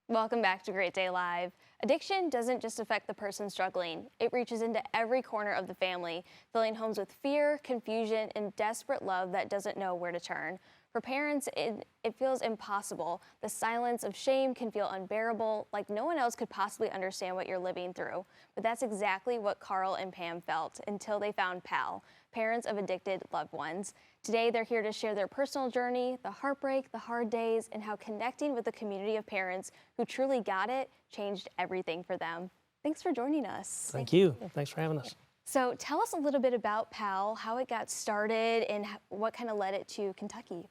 Welcome back to Great Day Live. Addiction doesn't just affect the person struggling. It reaches into every corner of the family, filling homes with fear, confusion, and desperate love that doesn't know where to turn. For parents, it feels impossible. The silence of shame can feel unbearable, like no one else could possibly understand what you're living through. But that's exactly what Carl and Pam felt until they found PAL, parents of addicted loved ones. Today, they're here to share their personal journey, the heartbreak, the hard days, and how connecting with a community of parents who truly got it changed everything for them. Thanks for joining us. Thank you. Thanks for having us. So tell us a little bit about PAL, how it got started, and what kind of led it to Kentucky.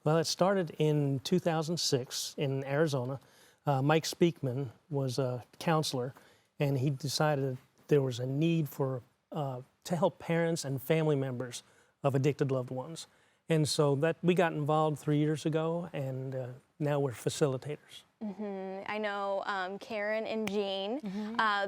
Well, it started in 2006 in Arizona. Mike Speakman was a counselor, and he decided there was a need for to help parents and family members of addicted loved ones. And so that we got involved 3 years ago, and now we're facilitators. I know Karen and Jean,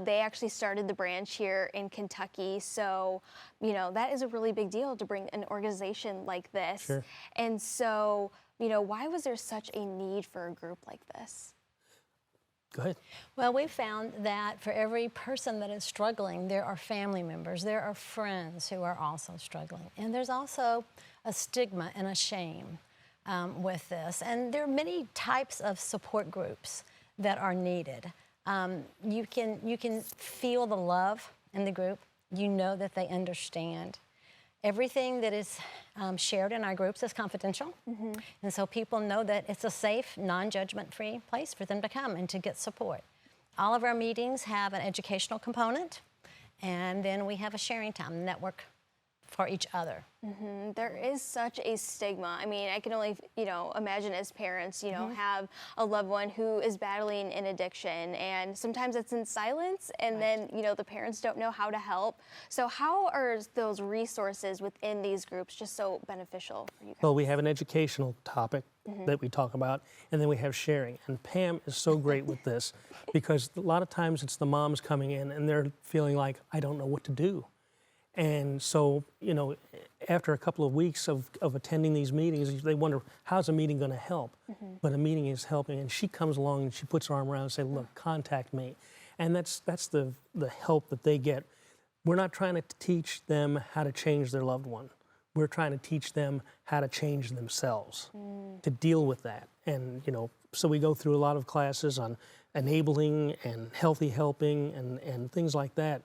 they actually started the branch here in Kentucky. So, you know, that is a really big deal to bring an organization like this. Sure. And so, you know, why was there such a need for a group like this? Go ahead. Well, we found that for every person that is struggling, there are family members, there are friends who are also struggling. And there's also a stigma and a shame with this. And there are many types of support groups that are needed. You can feel the love in the group. You know that they understand. Everything that is shared in our groups is confidential. And so people know that it's a safe, non-judgment-free place for them to come and to get support. All of our meetings have an educational component, and then we have a sharing time, network for each other. There is such a stigma. I mean, I can only, you know, imagine as parents, you know, have a loved one who is battling an addiction, and sometimes it's in silence, and then, you know, the parents don't know how to help. So how are those resources within these groups just so beneficial for you guys? Well, we have an educational topic that we talk about, and then we have sharing. And Pam is so great with this because a lot of times it's the moms coming in and they're feeling like, I don't know what to do. And so, you know, after a couple of weeks of attending these meetings, they wonder, how's a meeting going to help? But a meeting is helping, and she comes along and she puts her arm around and says, look, contact me. And that's the help that they get. We're not trying to teach them how to change their loved one. We're trying to teach them how to change themselves, to deal with that. And, you know, so we go through a lot of classes on enabling and healthy helping and things like that.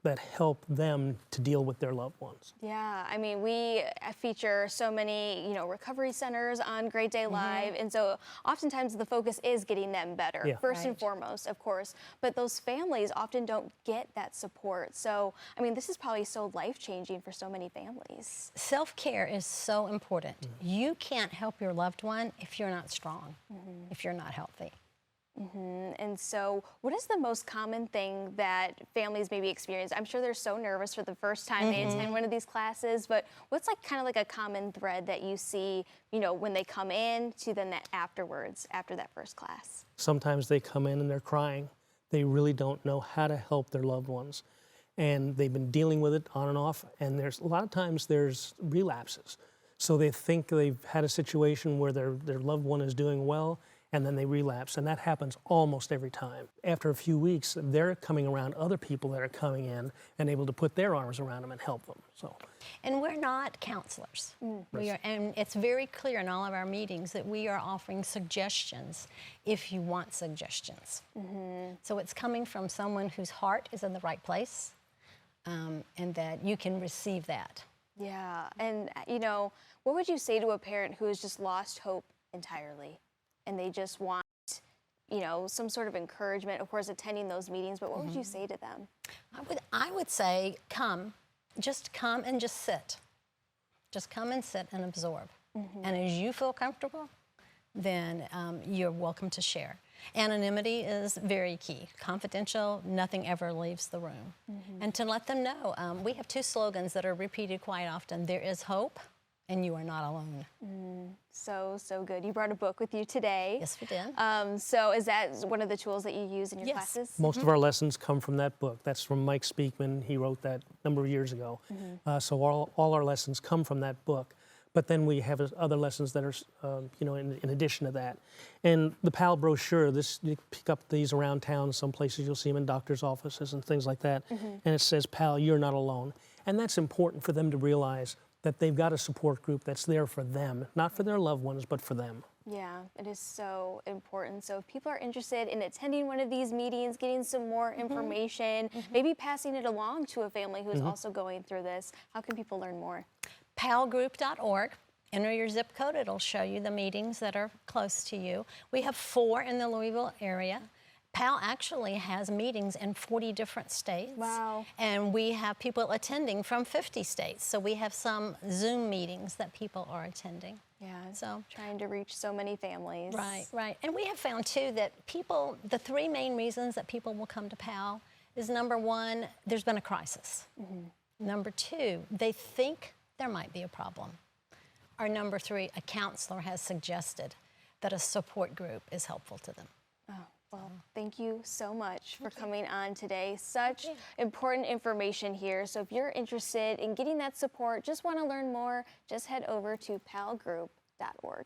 That help them to deal with their loved ones. Yeah, I mean, we feature so many, you know, recovery centers on Great Day Live, and so oftentimes the focus is getting them better, first and foremost, of course, but those families often don't get that support. So, I mean, this is probably so life-changing for so many families. Self-care is so important. You can't help your loved one if you're not strong, if you're not healthy. And so what is the most common thing that families maybe experience? I'm sure they're so nervous for the first time they attend one of these classes, but what's like kind of like a common thread that you see, you know, when they come in to then that afterwards, after that first class? Sometimes they come in and they're crying. They really don't know how to help their loved ones. And they've been dealing with it on and off, and there's a lot of times there's relapses. So they think they've had a situation where their loved one is doing well, and then they relapse, and that happens almost every time. After a few weeks, they're coming around other people that are coming in and able to put their arms around them and help them. So, and we're not counselors. We are, and it's very clear in all of our meetings that we are offering suggestions if you want suggestions. So it's coming from someone whose heart is in the right place, and that you can receive that. Yeah, and you know, what would you say to a parent who has just lost hope entirely? And they just want, you know, some sort of encouragement, of course, attending those meetings, but what would you say to them? I would say just come and just sit. Just come and sit and absorb. And as you feel comfortable, then you're welcome to share. Anonymity is very key. Confidential, nothing ever leaves the room. And to let them know, we have two slogans that are repeated quite often. There is hope, and you are not alone. So good. You brought a book with you today. Yes, we did. So is that one of the tools that you use in your classes? Most of our lessons come from that book. That's from Mike Speakman. He wrote that a number of years ago. So all our lessons come from that book. but then we have other lessons that are, you know, in addition to that. And the PAL brochure, you pick up these around town. Some places you'll see them in doctor's offices and things like that. And it says, PAL, you're not alone. And that's important for them to realize that they've got a support group that's there for them, not for their loved ones, but for them. Yeah, it is so important. So if people are interested in attending one of these meetings, getting some more information, maybe passing it along to a family who is also going through this, how can people learn more? palgroup.org. Enter your zip code. It'll show you the meetings that are close to you. We have 4 in the Louisville area. PAL actually has meetings in 40 different states. Wow. And we have people attending from 50 states. So we have some Zoom meetings that people are attending. Yeah, So trying to reach so many families. Right, right. And we have found too that people, the 3 main reasons that people will come to PAL is number 1, there's been a crisis. Number 2, they think there might be a problem. Or number 3, a counselor has suggested that a support group is helpful to them. Oh, well, thank you so much for coming on today. Such important information here. So if you're interested in getting that support, just want to learn more, just head over to palgroup.org.